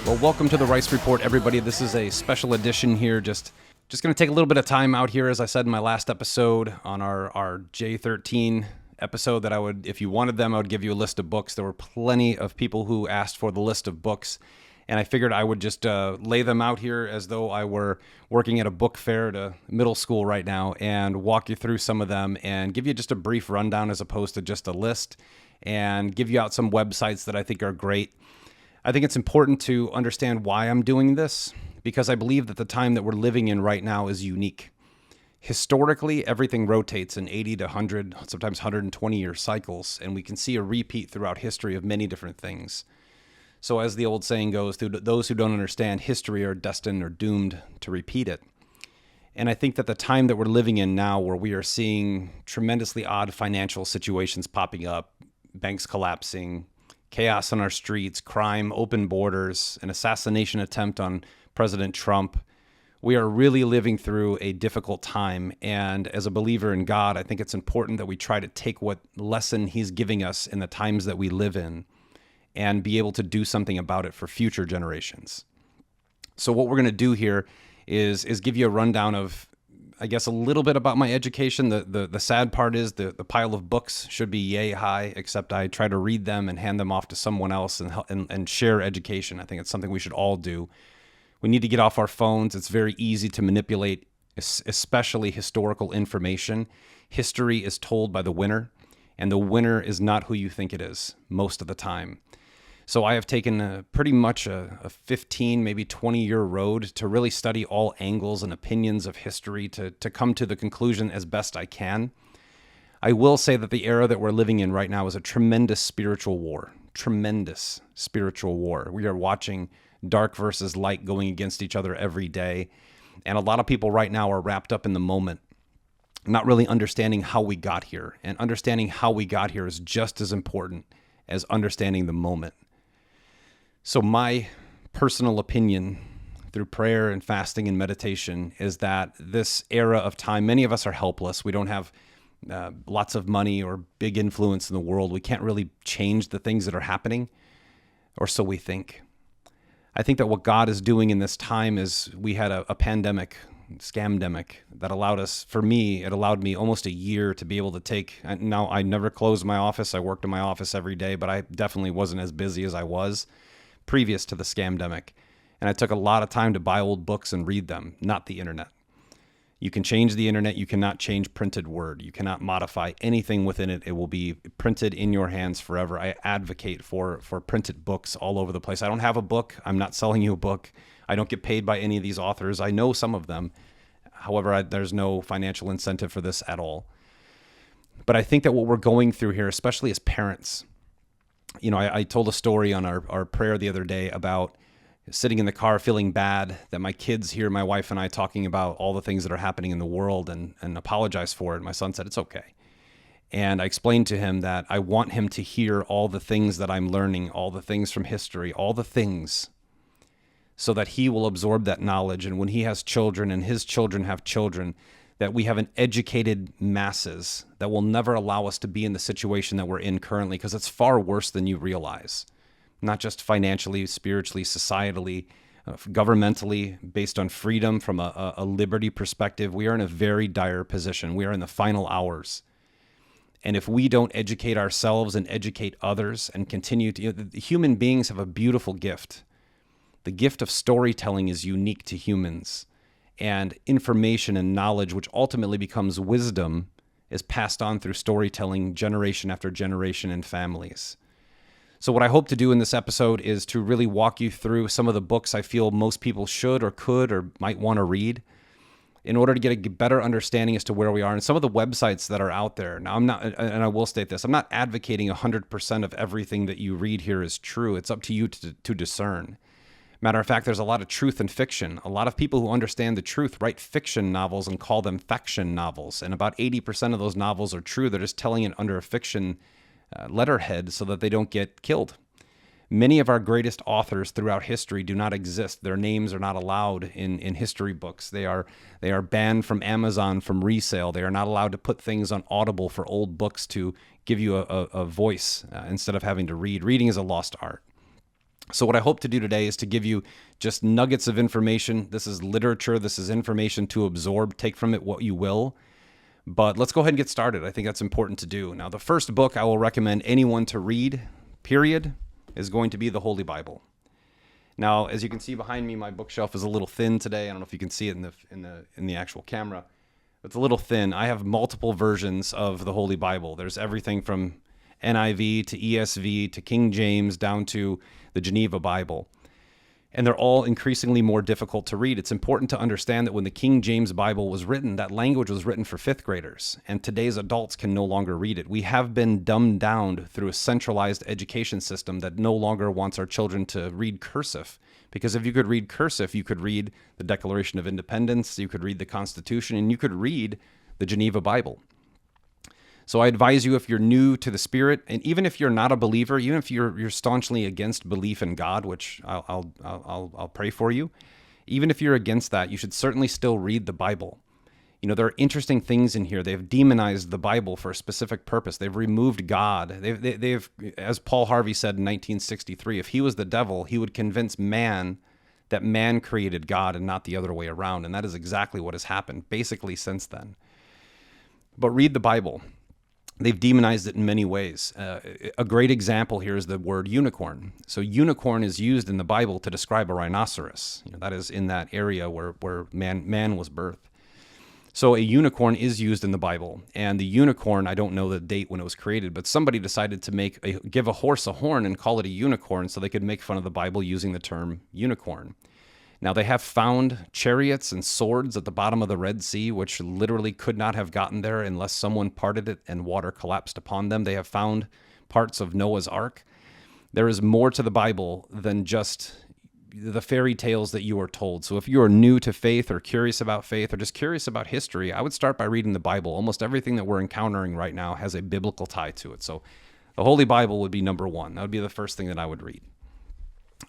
Well, welcome to the Rice Report, everybody. This is a special edition here. Just going to take a little bit of time out here, as I said in my last episode on our J13 episode, that I would, if you wanted them, I would give you a list of books. There were plenty of people who asked for the list of books, and I figured I would just lay them out here as though I were working at a book fair at a middle school right now and walk you through some of them and give you just a brief rundown as opposed to just a list, and give you out some websites that I think are great. I think it's important to understand why I'm doing this, because I believe that the time that we're living in right now is unique. Historically, everything rotates in 80 to 100, sometimes 120-year cycles, and we can see a repeat throughout history of many different things. So as the old saying goes, those who don't understand history are destined or doomed to repeat it. And I think that the time that we're living in now, where we are seeing tremendously odd financial situations popping up, banks collapsing, chaos on our streets, crime, open borders, an assassination attempt on President Trump. We are really living through a difficult time. And as a believer in God, I think it's important that we try to take what lesson he's giving us in the times that we live in and be able to do something about it for future generations. So what we're going to do here is give you a rundown of, I guess, a little bit about my education. The sad part is the pile of books should be yay high, except I try to read them and hand them off to someone else and share education. I think it's something we should all do. We need to get off our phones. It's very easy to manipulate, especially historical information. History is told by the winner, and the winner is not who you think it is most of the time. So I have taken pretty much a 15, maybe 20-year road to really study all angles and opinions of history to come to the conclusion as best I can. I will say that the era that we're living in right now is a tremendous spiritual war. Tremendous spiritual war. We are watching dark versus light going against each other every day. And a lot of people right now are wrapped up in the moment, not really understanding how we got here. And understanding how we got here is just as important as understanding the moment. So my personal opinion through prayer and fasting and meditation is that this era of time, many of us are helpless. We don't have lots of money or big influence in the world. We can't really change the things that are happening, or so we think. I think that what God is doing in this time is we had a pandemic, scamdemic, that allowed us, for me, it allowed me almost a year to be able to take, now I never closed my office. I worked in my office every day, but I definitely wasn't as busy as I was previous to the scamdemic. And I took a lot of time to buy old books and read them, not the internet. You can change the internet. You cannot change printed word. You cannot modify anything within it. It will be printed in your hands forever. I advocate for printed books all over the place. I don't have a book. I'm not selling you a book. I don't get paid by any of these authors. I know some of them. However, there's no financial incentive for this at all. But I think that what we're going through here, especially as parents, you know, I told a story on our prayer the other day about sitting in the car feeling bad that my kids hear my wife and I talking about all the things that are happening in the world and apologize for it. My son said, it's okay. And I explained to him that I want him to hear all the things that I'm learning, all the things from history, all the things, so that he will absorb that knowledge. And when he has children and his children have children, that we have an educated masses that will never allow us to be in the situation that we're in currently, because it's far worse than you realize, not just financially, spiritually, societally, governmentally, based on freedom from a liberty perspective. We are in a very dire position. We are in the final hours. And if we don't educate ourselves and educate others and continue to, human beings have a beautiful gift. The gift of storytelling is unique to humans. And information and knowledge, which ultimately becomes wisdom, is passed on through storytelling generation after generation in families. So what I hope to do in this episode is to really walk you through some of the books I feel most people should or could or might want to read in order to get a better understanding as to where we are and some of the websites that are out there. Now, I'm not, and I will state this, I'm not advocating 100% of everything that you read here is true. It's up to you to discern. Matter of fact, there's a lot of truth in fiction. A lot of people who understand the truth write fiction novels and call them faction novels. And about 80% of those novels are true. They're just telling it under a fiction letterhead so that they don't get killed. Many of our greatest authors throughout history do not exist. Their names are not allowed in history books. They are banned from Amazon from resale. They are not allowed to put things on Audible for old books to give you a voice instead of having to read. Reading is a lost art. So what I hope to do today is to give you just nuggets of information. This is literature. This is information to absorb. Take from it what you will. But let's go ahead and get started. I think that's important to do. Now, the first book I will recommend anyone to read, period, is going to be the Holy Bible. Now, as you can see behind me, my bookshelf is a little thin today. I don't know if you can see it in the actual camera. It's a little thin. I have multiple versions of the Holy Bible. There's everything from NIV to ESV to King James down to the Geneva Bible. And they're all increasingly more difficult to read. It's important to understand that when the King James Bible was written, that language was written for fifth graders, and today's adults can no longer read it. We have been dumbed down through a centralized education system that no longer wants our children to read cursive. Because if you could read cursive, you could read the Declaration of Independence, you could read the Constitution, and you could read the Geneva Bible. So I advise you, if you're new to the Spirit, and even if you're not a believer, even if you're staunchly against belief in God, which I'll pray for you, even if you're against that, you should certainly still read the Bible. You know, there are interesting things in here. They've demonized the Bible for a specific purpose. They've removed God. They've, as Paul Harvey said in 1963, if he was the devil, he would convince man that man created God and not the other way around. And that is exactly what has happened, basically, since then. But read the Bible. They've demonized it in many ways. A great example here is the word unicorn. So unicorn is used in the Bible to describe a rhinoceros. You know, that is in that area where man was birthed. So a unicorn is used in the Bible. And the unicorn, I don't know the date when it was created, but somebody decided to give a horse a horn and call it a unicorn so they could make fun of the Bible using the term unicorn. Now, they have found chariots and swords at the bottom of the Red Sea, which literally could not have gotten there unless someone parted it and water collapsed upon them. They have found parts of Noah's Ark. There is more to the Bible than just the fairy tales that you are told. So if you are new to faith or curious about faith or just curious about history, I would start by reading the Bible. Almost everything that we're encountering right now has a biblical tie to it. So the Holy Bible would be number one. That would be the first thing that I would read.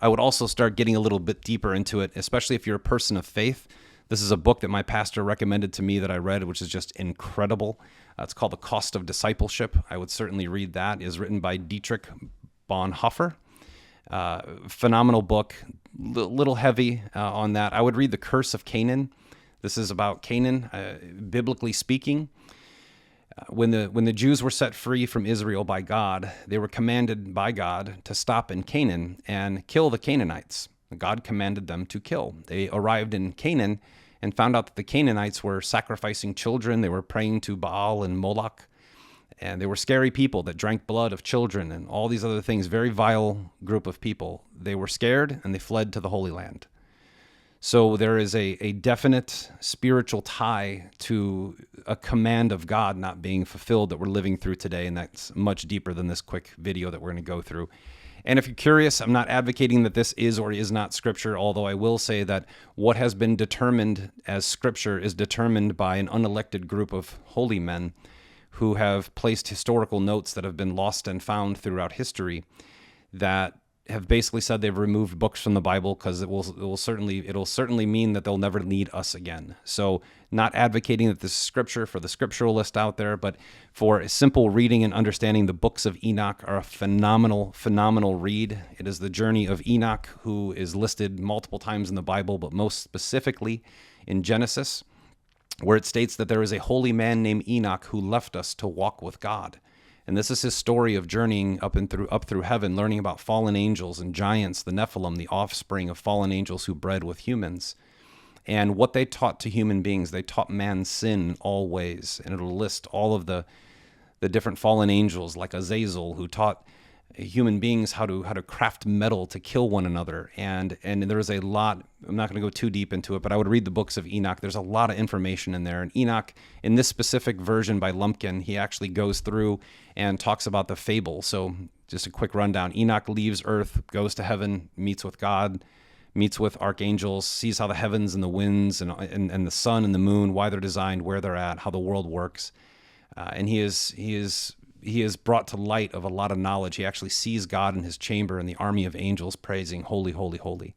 I would also start getting a little bit deeper into it, especially if you're a person of faith. This is a book that my pastor recommended to me that I read, which is just incredible. It's called The Cost of Discipleship. I would certainly read that. It is written by Dietrich Bonhoeffer. Phenomenal book, little heavy on that. I would read The Curse of Canaan. This is about Canaan, biblically speaking. When the Jews were set free from Israel by God, they were commanded by God to stop in Canaan and kill the Canaanites. God commanded them to kill. They arrived in Canaan and found out that the Canaanites were sacrificing children. They were praying to Baal and Moloch. And they were scary people that drank blood of children and all these other things. Very vile group of people. They were scared and they fled to the Holy Land. So there is a definite spiritual tie to a command of God not being fulfilled that we're living through today, and that's much deeper than this quick video that we're going to go through. And if you're curious, I'm not advocating that this is or is not Scripture, although I will say that what has been determined as Scripture is determined by an unelected group of holy men who have placed historical notes that have been lost and found throughout history that have basically said they've removed books from the Bible because it'll certainly mean that they'll never need us again. So not advocating that this is Scripture for the scripturalist out there, but for a simple reading and understanding, the books of Enoch are a phenomenal read. It is the journey of Enoch, who is listed multiple times in the Bible, but most specifically in Genesis, where it states that there is a holy man named Enoch who left us to walk with God. And this is his story of journeying up through heaven, learning about fallen angels and giants, the Nephilim, the offspring of fallen angels who bred with humans. And what they taught to human beings, they taught man sin in all ways. And it'll list all of the different fallen angels, like Azazel, who taught human beings how to craft metal to kill one another. And there's a lot, I'm not going to go too deep into it, but I would read the books of Enoch. There's a lot of information in there. And Enoch, in this specific version by Lumpkin, he actually goes through and talks about the fable. So just a quick rundown. Enoch leaves earth, goes to heaven, meets with God, meets with archangels, sees how the heavens and the winds and the sun and the moon, why they're designed, where they're at, how the world works. And he is brought to light of a lot of knowledge. He actually sees God in his chamber and the army of angels praising, holy, holy, holy.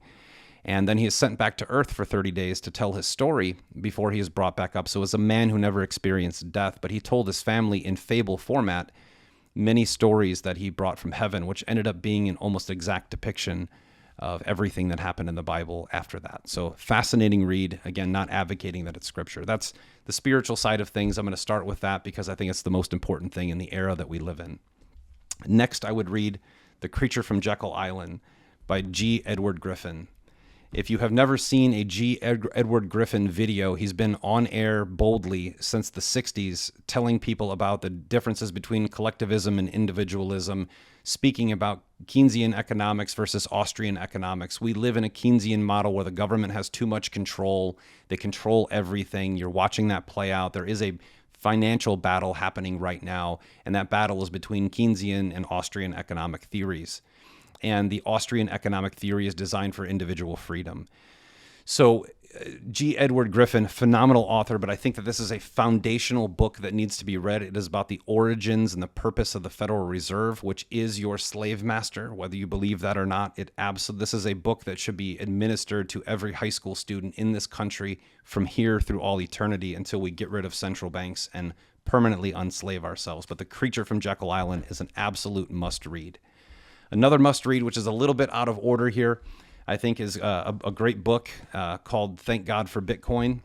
And then he is sent back to earth for 30 days to tell his story before he is brought back up. So as a man who never experienced death, but he told his family in fable format many stories that he brought from heaven, which ended up being an almost exact depiction of everything that happened in the Bible after that. So fascinating read. Again, not advocating that it's scripture. That's the spiritual side of things. I'm going to start with that because I think it's the most important thing in the era that we live in. Next, I would read The Creature from Jekyll Island by G. Edward Griffin. If you have never seen a Edward Griffin video, he's been on air boldly since the 60s, telling people about the differences between collectivism and individualism, speaking about Keynesian economics versus Austrian economics. We live in a Keynesian model where the government has too much control. They control everything. You're watching that play out. There is a financial battle happening right now, and that battle is between Keynesian and Austrian economic theories. And the Austrian economic theory is designed for individual freedom. So G. Edward Griffin, phenomenal author, but I think that this is a foundational book that needs to be read. It is about the origins and the purpose of the Federal Reserve, which is your slave master, whether you believe that or not. This is a book that should be administered to every high school student in this country from here through all eternity until we get rid of central banks and permanently unslave ourselves. But The Creature from Jekyll Island is an absolute must-read. Another must-read, which is a little bit out of order here, I think is a great book called Thank God for Bitcoin.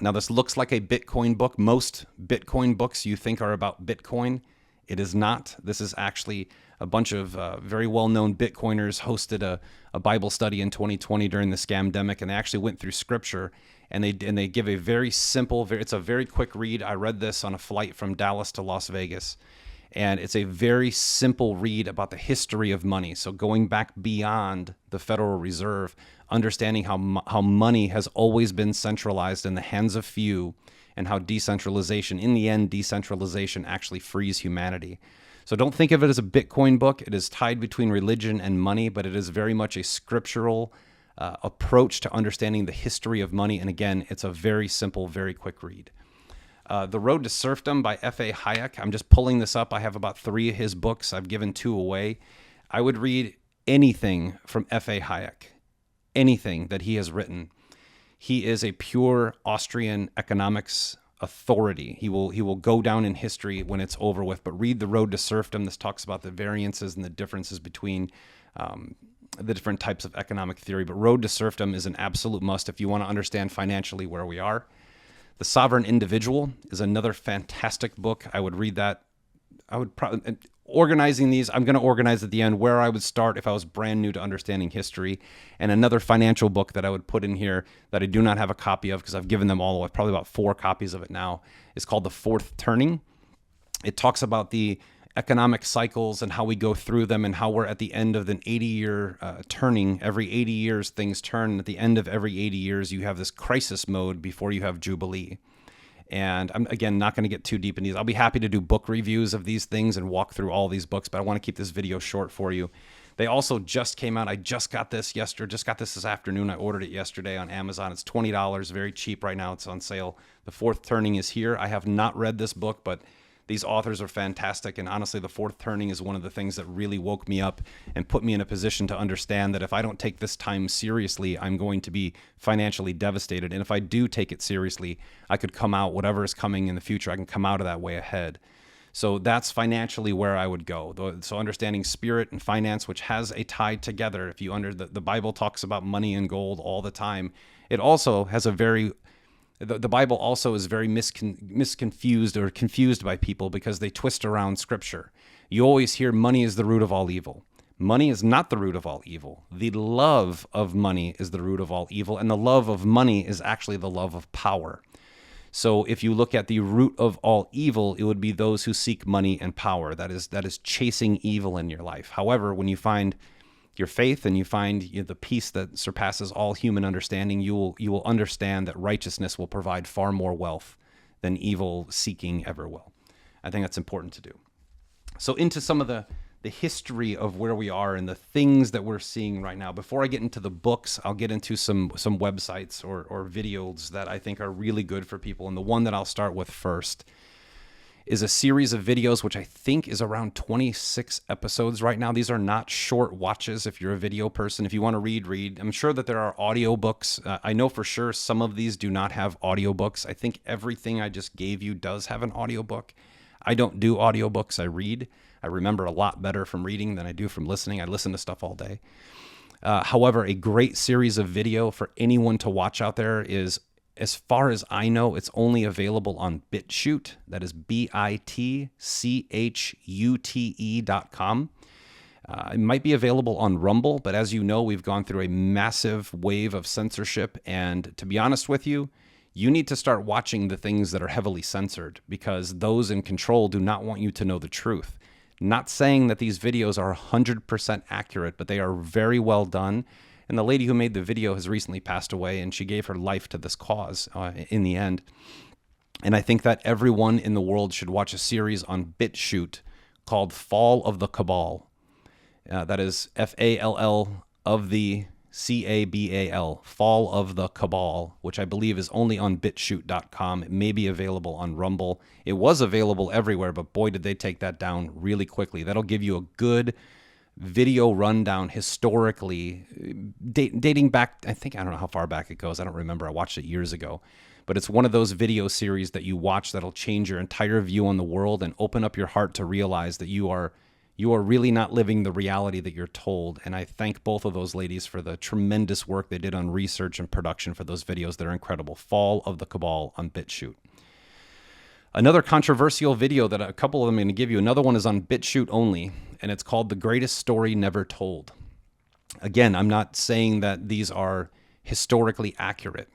Now, this looks like a Bitcoin book. Most Bitcoin books you think are about Bitcoin. It is not. This is actually a bunch of very well-known Bitcoiners hosted a Bible study in 2020 during the scamdemic, and they actually went through scripture, and they give a very simple, it's a very quick read. I read this on a flight from Dallas to Las Vegas. And it's a very simple read about the history of money. So going back beyond the Federal Reserve, understanding how money has always been centralized in the hands of few, and how decentralization, in the end, decentralization actually frees humanity. So don't think of it as a Bitcoin book. It is tied between religion and money, but it is very much a scriptural approach to understanding the history of money. And again, it's a very simple, very quick read. The Road to Serfdom by F.A. Hayek. I'm just pulling this up. I have about 3 of his books. I've given 2 away. I would read anything from F.A. Hayek, anything that he has written. He is a pure Austrian economics authority. He will go down in history when it's over with. But read The Road to Serfdom. This talks about the variances and the differences between the different types of economic theory. But Road to Serfdom is an absolute must if you want to understand financially where we are. The Sovereign Individual is another fantastic book. I would read that. I would probably, organizing these, I'm going to organize at the end where I would start if I was brand new to understanding history. And another financial book that I would put in here that I do not have a copy of because I've given them all away, probably about 4 copies of it now, is called The Fourth Turning. It talks about the economic cycles and how we go through them and how we're at the end of an 80-year turning. Every 80 years, things turn. And at the end of every 80 years, you have this crisis mode before you have Jubilee. And I'm, again, not going to get too deep in these. I'll be happy to do book reviews of these things and walk through all these books, but I want to keep this video short for you. They also just came out. I just got this this afternoon. I ordered it yesterday on Amazon. It's $20, very cheap right now. It's on sale. The Fourth Turning is here. I have not read this book, but these authors are fantastic, and honestly, The Fourth Turning is one of the things that really woke me up and put me in a position to understand that if I don't take this time seriously, I'm going to be financially devastated. And if I do take it seriously, I could come out, whatever is coming in the future, I can come out of that way ahead. So that's financially where I would go. So understanding spirit and finance, which has a tie together. If you the Bible talks about money and gold all the time. It also has a very The Bible also is very misconfused or confused by people because they twist around scripture. You always hear money is the root of all evil. Money is not the root of all evil. The love of money is the root of all evil, and the love of money is actually the love of power. So if you look at the root of all evil, it would be those who seek money and power. That is chasing evil in your life. However, when you find your faith and you find the peace that surpasses all human understanding, you will understand that righteousness will provide far more wealth than evil seeking ever will. I think that's important to do. So into some of the history of where we are and the things that we're seeing right now. Before I get into the books, I'll get into some websites or videos that I think are really good for people. And the one that I'll start with first is a series of videos, which I think is around 26 episodes right now. These are not short watches if you're a video person. If you want to read. I'm sure that there are audiobooks. I know for sure some of these do not have audiobooks. I think everything I just gave you does have an audiobook. I don't do audiobooks. I read. I remember a lot better from reading than I do from listening. I listen to stuff all day. However, a great series of video for anyone to watch out there is, as far as I know, it's only available on BitChute. That is BITCHUTE.com. It might be available on Rumble, but as you know, we've gone through a massive wave of censorship. And to be honest with you, you need to start watching the things that are heavily censored, because those in control do not want you to know the truth. Not saying that these videos are 100% accurate, but they are very well done. And the lady who made the video has recently passed away, and she gave her life to this cause in the end. And I think that everyone in the world should watch a series on BitChute called Fall of the Cabal. That is FALL of the CABAL, Fall of the Cabal, which I believe is only on bitchute.com. It may be available on Rumble. It was available everywhere, but boy, did they take that down really quickly. That'll give you a good video rundown historically, dating back, I don't know how far back it goes. I don't remember. I watched it years ago. But it's one of those video series that you watch that'll change your entire view on the world and open up your heart to realize that you are really not living the reality that you're told. And I thank both of those ladies for the tremendous work they did on research and production for those videos. They're incredible. Fall of the Cabal on BitChute. Another controversial video that a couple of them I'm going to give you, another one is on BitChute only, and it's called The Greatest Story Never Told. Again, I'm not saying that these are historically accurate,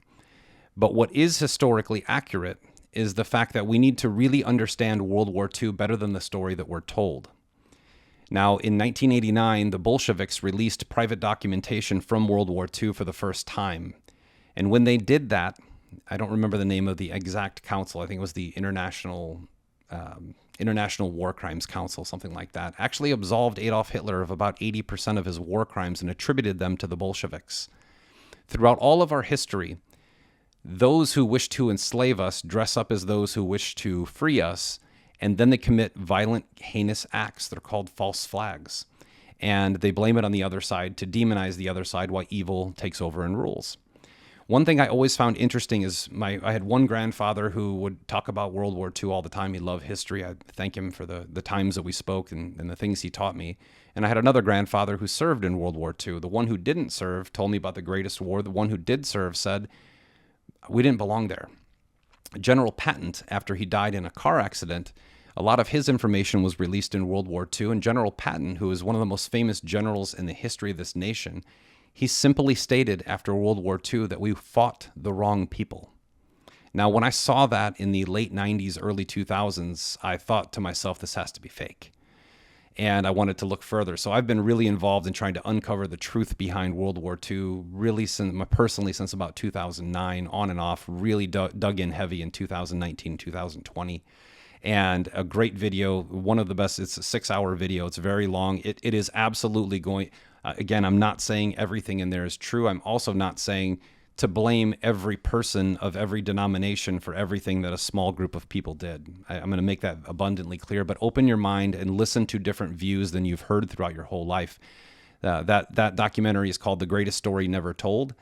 but what is historically accurate is the fact that we need to really understand World War II better than the story that we're told. Now, in 1989, the Bolsheviks released private documentation from World War II for the first time. And when they did that, I don't remember the name of the exact council. I think it was the International War Crimes Council, something like that, actually absolved Adolf Hitler of about 80% of his war crimes and attributed them to the Bolsheviks. Throughout all of our history, those who wish to enslave us dress up as those who wish to free us, and then they commit violent, heinous acts. They're called false flags. And they blame it on the other side to demonize the other side while evil takes over and rules. One thing I always found interesting is I had one grandfather who would talk about World War II all the time. He loved history. I thank him for the times that we spoke and the things he taught me. And I had another grandfather who served in World War II. The one who didn't serve told me about the greatest war. The one who did serve said, we didn't belong there. General Patton, after he died in a car accident, a lot of his information was released in World War II, and General Patton, who is one of the most famous generals in the history of this nation, he simply stated after World War II that we fought the wrong people. Now, when I saw that in the late 90s, early 2000s, I thought to myself, this has to be fake. And I wanted to look further. So I've been really involved in trying to uncover the truth behind World War II, really personally since about 2009, on and off, really dug in heavy in 2019, 2020. And a great video, one of the best. It's a 6-hour video. It's very long. It is absolutely going, again, I'm not saying everything in there is true. I'm also not saying to blame every person of every denomination for everything that a small group of people did. I'm going to make that abundantly clear, but open your mind and listen to different views than you've heard throughout your whole life. That documentary is called The Greatest Story Never Told.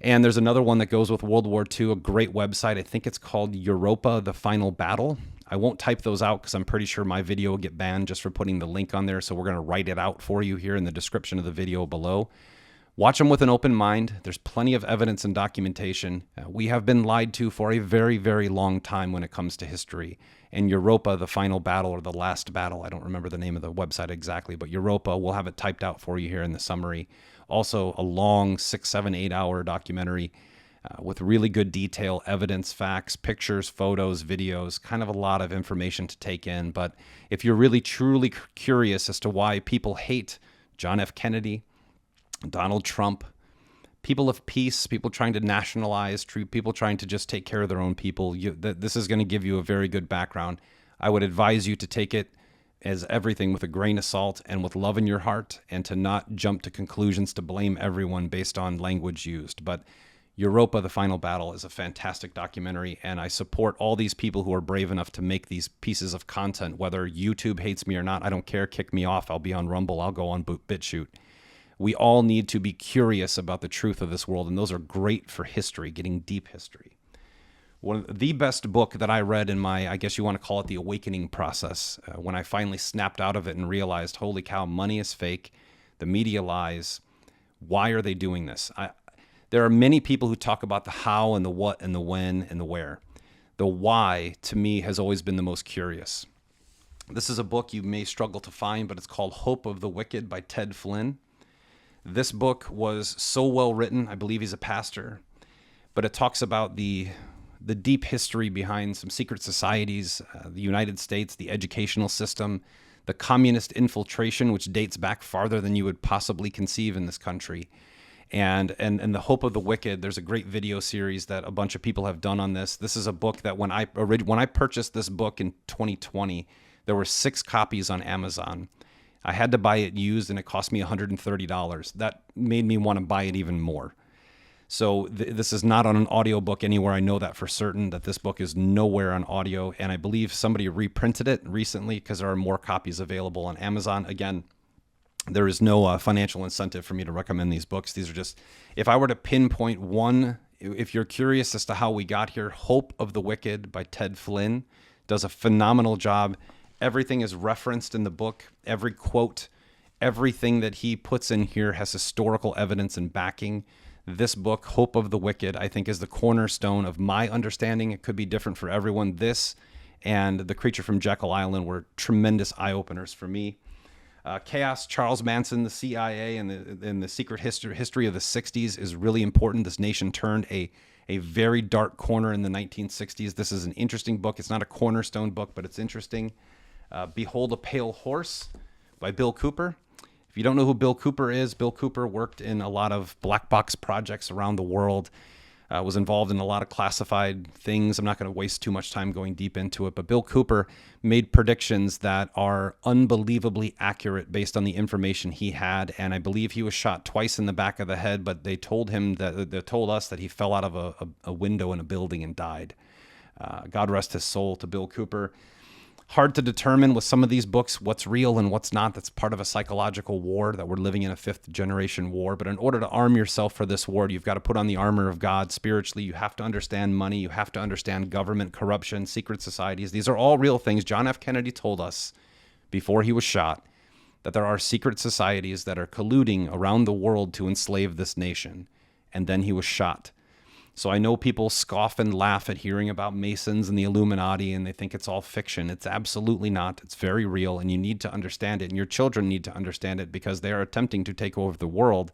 And there's another one that goes with World War II, a great website. I think it's called Europa, The Final Battle. I won't type those out because I'm pretty sure my video will get banned just for putting the link on there. So we're going to write it out for you here in the description of the video below. Watch them with an open mind. There's plenty of evidence and documentation. We have been lied to for a very, very long time when it comes to history. And Europa, The Final Battle, or The Last Battle, I don't remember the name of the website exactly, but Europa, we'll have it typed out for you here in the summary. Also a long 6, 7, 8-hour documentary with really good detail, evidence, facts, pictures, photos, videos, kind of a lot of information to take in. But if you're really truly curious as to why people hate John F. Kennedy, Donald Trump, people of peace, people trying to nationalize, people trying to just take care of their own people, this is going to give you a very good background. I would advise you to take it as everything with a grain of salt and with love in your heart, and to not jump to conclusions to blame everyone based on language used. But Europa, The Final Battle is a fantastic documentary, and I support all these people who are brave enough to make these pieces of content. Whether YouTube hates me or not, I don't care. Kick me off. I'll be on Rumble. I'll go on BitChute. We all need to be curious about the truth of this world, and those are great for history, getting deep history. One of the best book that I read in my, I guess you want to call it the awakening process, when I finally snapped out of it and realized, holy cow, money is fake, the media lies, Why are they doing this? There are many people who talk about the how and the what and the when and the where. The why, to me, has always been the most curious. This is a book you may struggle to find, but it's called Hope of the Wicked by Ted Flynn. This book was so well written. I believe he's a pastor, but it talks about the deep history behind some secret societies, the United States, the educational system, the communist infiltration, which dates back farther than you would possibly conceive in this country. And the Hope of the Wicked, there's a great video series that a bunch of people have done on this. This is a book that when I purchased this book in 2020, there were 6 copies on Amazon. I had to buy it used, and it cost me $130. That made me want to buy it even more. So this is not on an audiobook anywhere. I know that for certain, that this book is nowhere on audio. And I believe somebody reprinted it recently because there are more copies available on Amazon. Again, there is no financial incentive for me to recommend these books. These are just, if I were to pinpoint one, if you're curious as to how we got here, Hope of the Wicked by Ted Flynn does a phenomenal job. Everything is referenced in the book. Every quote, everything that he puts in here has historical evidence and backing. This book, Hope of the Wicked, I think is the cornerstone of my understanding. It could be different for everyone. This and The Creature from Jekyll Island were tremendous eye-openers for me. Chaos, Charles Manson, the CIA, and the secret history of the 60s is really important. This nation turned a very dark corner in the 1960s. This is an interesting book. It's not a cornerstone book, but it's interesting. Behold a Pale Horse by Bill Cooper. If you don't know who Bill Cooper is, Bill Cooper worked in a lot of black box projects around the world, was involved in a lot of classified things. I'm not going to waste too much time going deep into it, but Bill Cooper made predictions that are unbelievably accurate based on the information he had. And I believe he was shot twice in the back of the head, but they told us that he fell out of a window in a building and died. God rest his soul to Bill Cooper. Hard to determine with some of these books what's real and what's not. That's part of a psychological war, that we're living in a 5th generation war. But in order to arm yourself for this war, you've got to put on the armor of God spiritually. You have to understand money. You have to understand government, corruption, secret societies. These are all real things. John F. Kennedy told us before he was shot that there are secret societies that are colluding around the world to enslave this nation. And then he was shot. So I know people scoff and laugh at hearing about Masons and the Illuminati, and they think it's all fiction. It's absolutely not. It's very real, and you need to understand it, and your children need to understand it, because they are attempting to take over the world.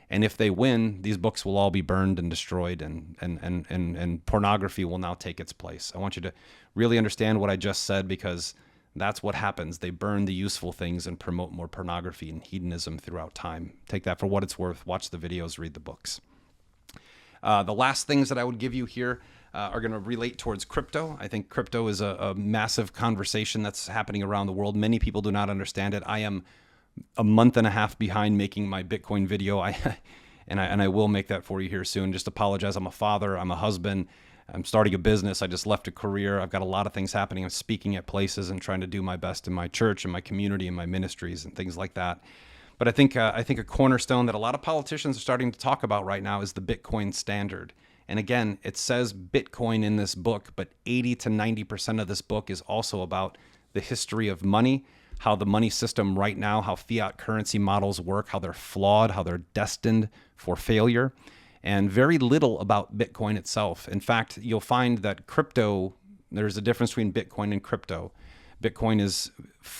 And if they win, these books will all be burned and destroyed, and pornography will now take its place. I want you to really understand what I just said, because that's what happens. They burn the useful things and promote more pornography and hedonism throughout time. Take that for what it's worth. Watch the videos, read the books. The last things that I would give you here are going to relate towards crypto. I think crypto is a massive conversation that's happening around the world. Many people do not understand it. I am a month and a half behind making my Bitcoin video. And I will make that for you here soon. Just apologize. I'm a father. I'm a husband. I'm starting a business. I just left a career. I've got a lot of things happening. I'm speaking at places and trying to do my best in my church and my community and my ministries and things like that. But I think a cornerstone that a lot of politicians are starting to talk about right now is the Bitcoin standard. And again, it says Bitcoin in this book, but 80 to 90% of this book is also about the history of money, how the money system right now, how fiat currency models work, how they're flawed, how they're destined for failure, and very little about Bitcoin itself. In fact, you'll find that there's a difference between Bitcoin and crypto. Bitcoin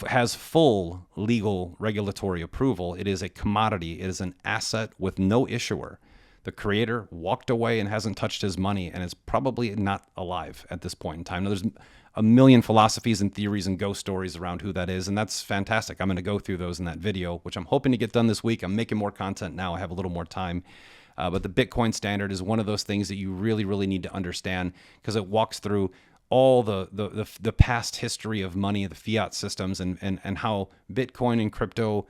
has full legal regulatory approval. It is a commodity. It is an asset with no issuer. The creator walked away and hasn't touched his money, and is probably not alive at this point in time. Now, there's a million philosophies and theories and ghost stories around who that is, and that's fantastic. I'm going to go through those in that video, which I'm hoping to get done this week. I'm making more content now. I have a little more time. But the Bitcoin standard is one of those things that you really, really need to understand, because it walks through all the past history of money, the fiat systems, and how Bitcoin and crypto,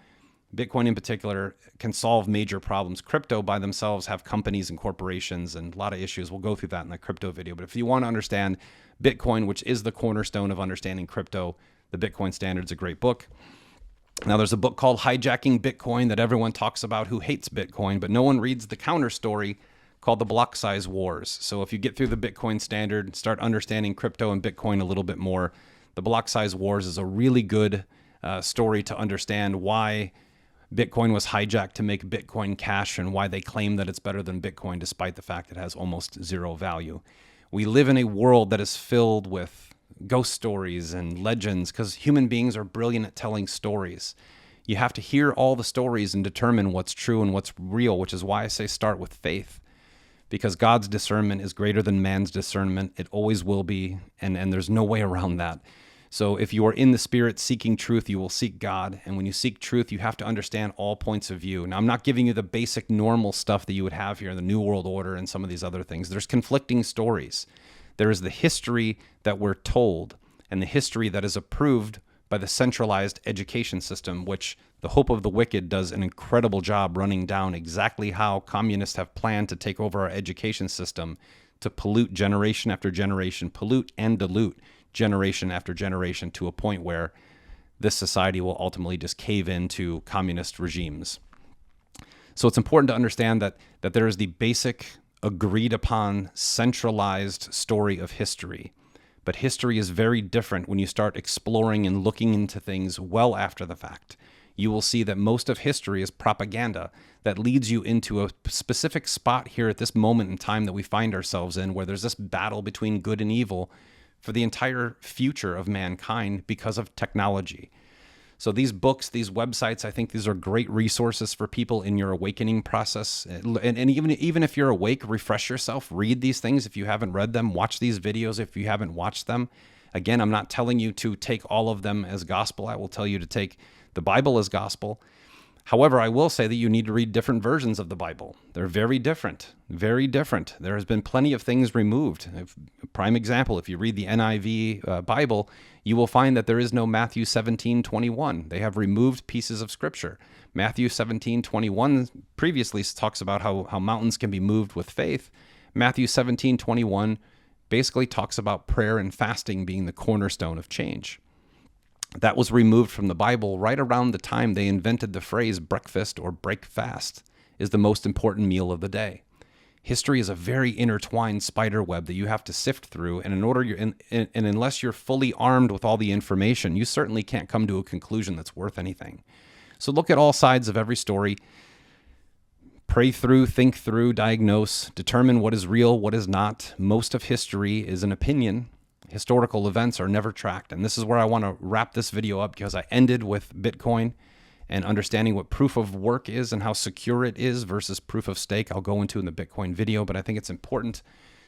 Bitcoin in particular, can solve major problems. Crypto by themselves have companies and corporations and a lot of issues. We'll go through that in the crypto video. But if you want to understand Bitcoin, which is the cornerstone of understanding crypto, the Bitcoin Standard is a great book. Now, there's a book called Hijacking Bitcoin that everyone talks about who hates Bitcoin, but no one reads the counter story called the Block Size Wars. So if you get through the Bitcoin Standard, start understanding crypto and Bitcoin a little bit more, the Block Size Wars is a really good story to understand why Bitcoin was hijacked to make Bitcoin Cash, and why they claim that it's better than Bitcoin despite the fact it has almost zero value. We live in a world that is filled with ghost stories and legends because human beings are brilliant at telling stories. You have to hear all the stories and determine what's true and what's real, which is why I say start with faith, because God's discernment is greater than man's discernment. It always will be, and there's no way around that. So if you are in the Spirit seeking truth, you will seek God. And when you seek truth, you have to understand all points of view. Now, I'm not giving you the basic normal stuff that you would have here in the New World Order and some of these other things. There's conflicting stories. There is the history that we're told and the history that is approved by the centralized education system, which the Hope of the Wicked does an incredible job running down exactly how communists have planned to take over our education system to pollute generation after generation, pollute and dilute generation after generation to a point where this society will ultimately just cave into communist regimes. So it's important to understand that there is the basic agreed upon centralized story of history. But history is very different when you start exploring and looking into things well after the fact. You will see that most of history is propaganda that leads you into a specific spot here at this moment in time that we find ourselves in, where there's this battle between good and evil for the entire future of mankind because of technology. So these books, these websites, I think these are great resources for people in your awakening process. And even if you're awake, refresh yourself, read these things if you haven't read them, watch these videos if you haven't watched them. Again, I'm not telling you to take all of them as gospel. I will tell you to take the Bible as gospel. However, I will say that you need to read different versions of the Bible. They're very different, very different. There has been plenty of things removed. Prime example, if you read the NIV Bible, you will find that there is no Matthew 17:21. They have removed pieces of Scripture. Matthew 17:21 previously talks about how mountains can be moved with faith. Matthew 17:21 basically talks about prayer and fasting being the cornerstone of change. That was removed from the Bible right around the time they invented the phrase breakfast or break fast is the most important meal of the day. History is a very intertwined spider web that you have to sift through, and unless you're fully armed with all the information, you certainly can't come to a conclusion that's worth anything. So look at all sides of every story, pray through, think through, diagnose, determine what is real, what is not. Most of history is an opinion. Historical events are never tracked. And this is where I want to wrap this video up, because I ended with Bitcoin and understanding what proof of work is and how secure it is versus proof of stake. I'll go into in the Bitcoin video, but I think it's important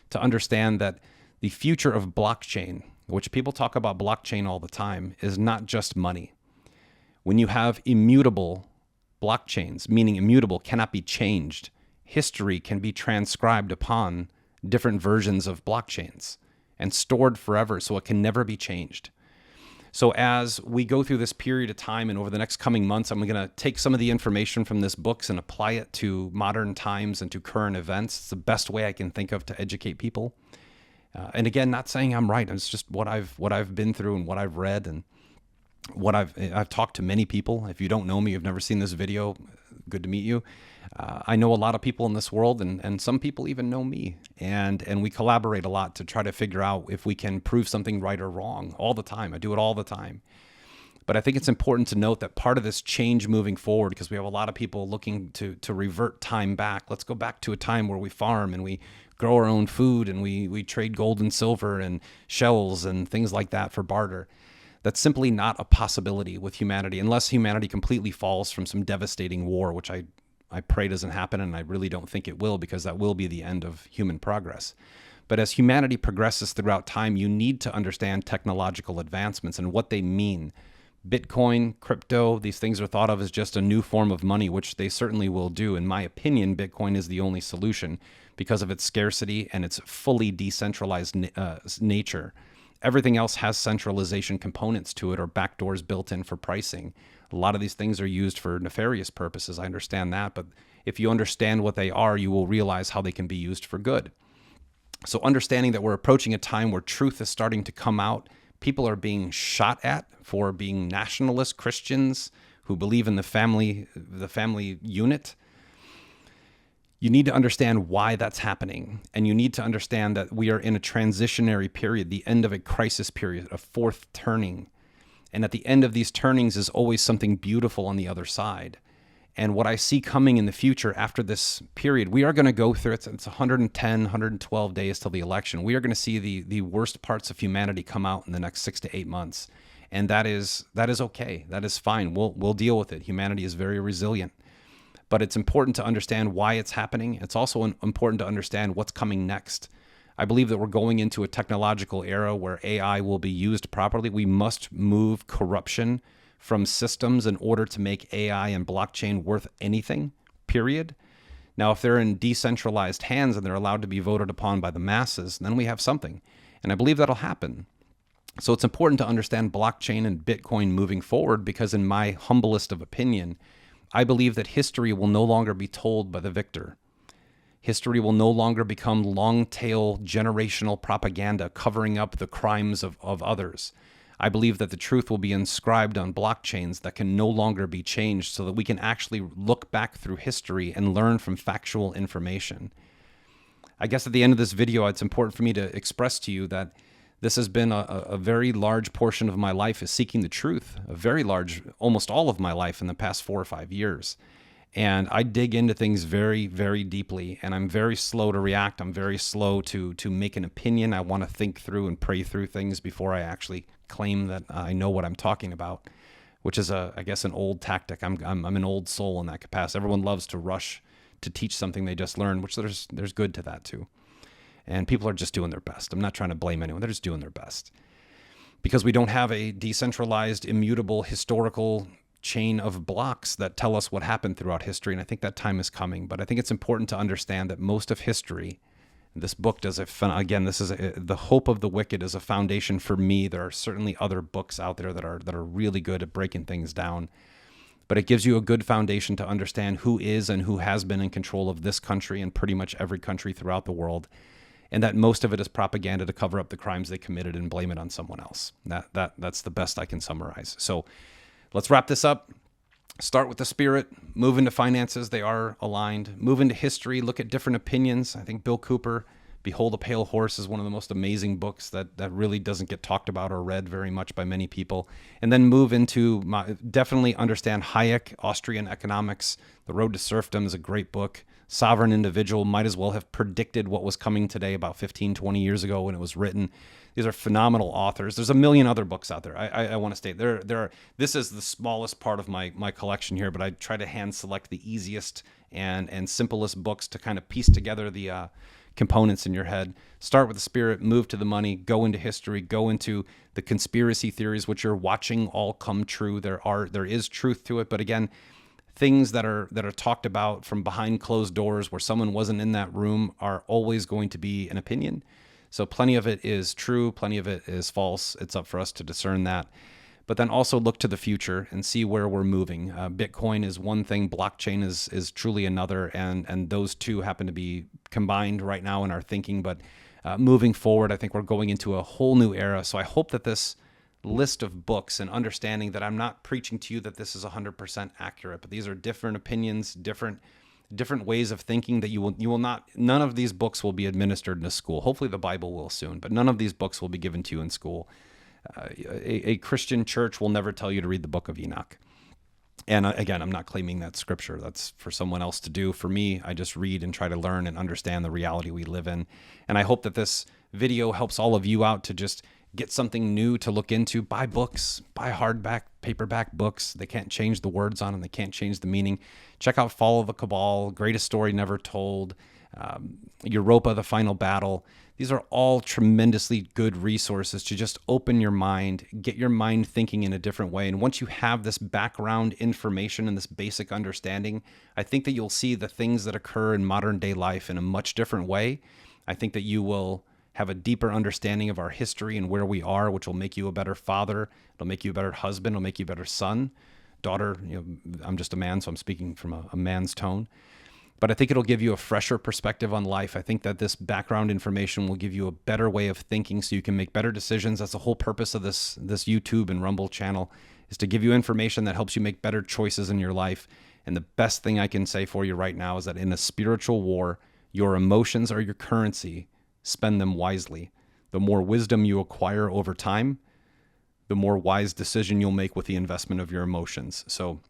to understand that the future of blockchain, which people talk about blockchain all the time, is not just money. When you have immutable blockchains, meaning immutable, cannot be changed, history can be transcribed upon different versions of blockchains and stored forever, so it can never be changed. So as we go through this period of time and over the next coming months, I'm going to take some of the information from this books and apply it to modern times and to current events. It's the best way I can think of to educate people. And again, not saying I'm right. It's just what I've been through and what I've read and what I've talked to many people. If you don't know me, you've never seen this video, good to meet you. I know a lot of people in this world, and some people even know me. And we collaborate a lot to try to figure out if we can prove something right or wrong all the time. I do it all the time. But I think it's important to note that part of this change moving forward, because we have a lot of people looking to revert time back. Let's go back to a time where we farm and we grow our own food and we trade gold and silver and shells and things like that for barter. That's simply not a possibility with humanity, unless humanity completely falls from some devastating war, which I pray doesn't happen, and I really don't think it will, because that will be the end of human progress. But as humanity progresses throughout time, you need to understand technological advancements and what they mean. Bitcoin, crypto, these things are thought of as just a new form of money, which they certainly will do. In my opinion, Bitcoin is the only solution because of its scarcity and its fully decentralized nature. Everything else has centralization components to it or backdoors built in for pricing. A lot of these things are used for nefarious purposes. I understand that, but if you understand what they are, you will realize how they can be used for good. So understanding that we're approaching a time where truth is starting to come out, people are being shot at for being nationalist Christians who believe in the family unit. You need to understand why that's happening. And you need to understand that we are in a transitionary period, the end of a crisis period, a fourth turning. And at the end of these turnings is always something beautiful on the other side. And what I see coming in the future after this period, we are going to go through, it's 110, 112 days till the election. We are going to see the worst parts of humanity come out in the next 6 to 8 months. And that is okay. That is fine. We'll deal with it. Humanity is very resilient. But it's important to understand why it's happening. It's also important to understand what's coming next. I believe that we're going into a technological era where AI will be used properly. We must move corruption from systems in order to make AI and blockchain worth anything, period. Now, if they're in decentralized hands and they're allowed to be voted upon by the masses, then we have something. And I believe that'll happen. So it's important to understand blockchain and Bitcoin moving forward because in my humblest of opinion, I believe that history will no longer be told by the victor. History will no longer become long-tail generational propaganda covering up the crimes of others. I believe that the truth will be inscribed on blockchains that can no longer be changed so that we can actually look back through history and learn from factual information. I guess at the end of this video, it's important for me to express to you that this has been a very large portion of my life is seeking the truth, a very large, almost all of my life in the past 4 or 5 years. And I dig into things very, very deeply, and I'm very slow to react. I'm very slow to make an opinion. I want to think through and pray through things before I actually claim that I know what I'm talking about, which is I guess an old tactic. I'm an old soul in that capacity. Everyone loves to rush to teach something they just learned, which there's good to that too. And people are just doing their best. I'm not trying to blame anyone. They're just doing their best. Because we don't have a decentralized, immutable, historical chain of blocks that tell us what happened throughout history. And I think that time is coming. But I think it's important to understand that most of history, this book does again, this is The Hope of the Wicked is a foundation for me. There are certainly other books out there that are really good at breaking things down. But it gives you a good foundation to understand who is and who has been in control of this country and pretty much every country throughout the world. And that most of it is propaganda to cover up the crimes they committed and blame it on someone else. That's the best I can summarize. So let's wrap this up. Start with the spirit, move into finances. They are aligned. Move into history, look at different opinions. I think Bill Cooper, Behold a Pale Horse is one of the most amazing books that really doesn't get talked about or read very much by many people. And then move into, definitely understand Hayek, Austrian economics. The Road to Serfdom is a great book. Sovereign Individual might as well have predicted what was coming today about 15, 20 years ago when it was written. These are phenomenal authors. There's a million other books out there. I want to state there are. This is the smallest part of my collection here, but I try to hand select the easiest and simplest books to kind of piece together the components in your head. Start with the spirit, move to the money, go into history, go into the conspiracy theories, which you're watching all come true. There is truth to it, but again, things that are talked about from behind closed doors where someone wasn't in that room are always going to be an opinion. So plenty of it is true, plenty of it is false. It's up for us to discern that. But then also look to the future and see where we're moving. Bitcoin is one thing, blockchain is truly another, and those two happen to be combined right now in our thinking. But moving forward, I think we're going into a whole new era. So I hope that this list of books and understanding that I'm not preaching to you that this is 100% accurate, but these are different opinions, different ways of thinking that you will not, none of these books will be administered in a school. Hopefully the Bible will soon, but none of these books will be given to you in school. A Christian church will never tell you to read the book of Enoch. And again, I'm not claiming that scripture. That's for someone else to do. For me, I just read and try to learn and understand the reality we live in. And I hope that this video helps all of you out to just get something new to look into. Buy books, buy hardback, paperback books. They can't change the words on them. They can't change the meaning. Check out Follow the Cabal, Greatest Story Never Told, Europa, The Final Battle. These are all tremendously good resources to just open your mind, get your mind thinking in a different way. And once you have this background information and this basic understanding, I think that you'll see the things that occur in modern day life in a much different way. I think that you will have a deeper understanding of our history and where we are, which will make you a better father. It'll make you a better husband. It'll make you a better son, daughter. I'm just a man, so I'm speaking from a man's tone. But I think it'll give you a fresher perspective on life. I think that this background information will give you a better way of thinking so you can make better decisions. That's the whole purpose of this YouTube and Rumble channel, is to give you information that helps you make better choices in your life. And the best thing I can say for you right now is that in a spiritual war, your emotions are your currency. Spend them wisely. The more wisdom you acquire over time, the more wise decision you'll make with the investment of your emotions. So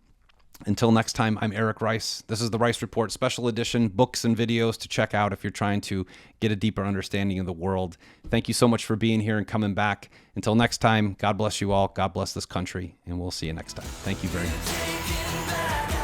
Until next time, I'm Eric Rice. This is the Rice Report Special Edition, books and videos to check out if you're trying to get a deeper understanding of the world. Thank you so much for being here and coming back. Until next time, God bless you all. God bless this country, and we'll see you next time. Thank you very much.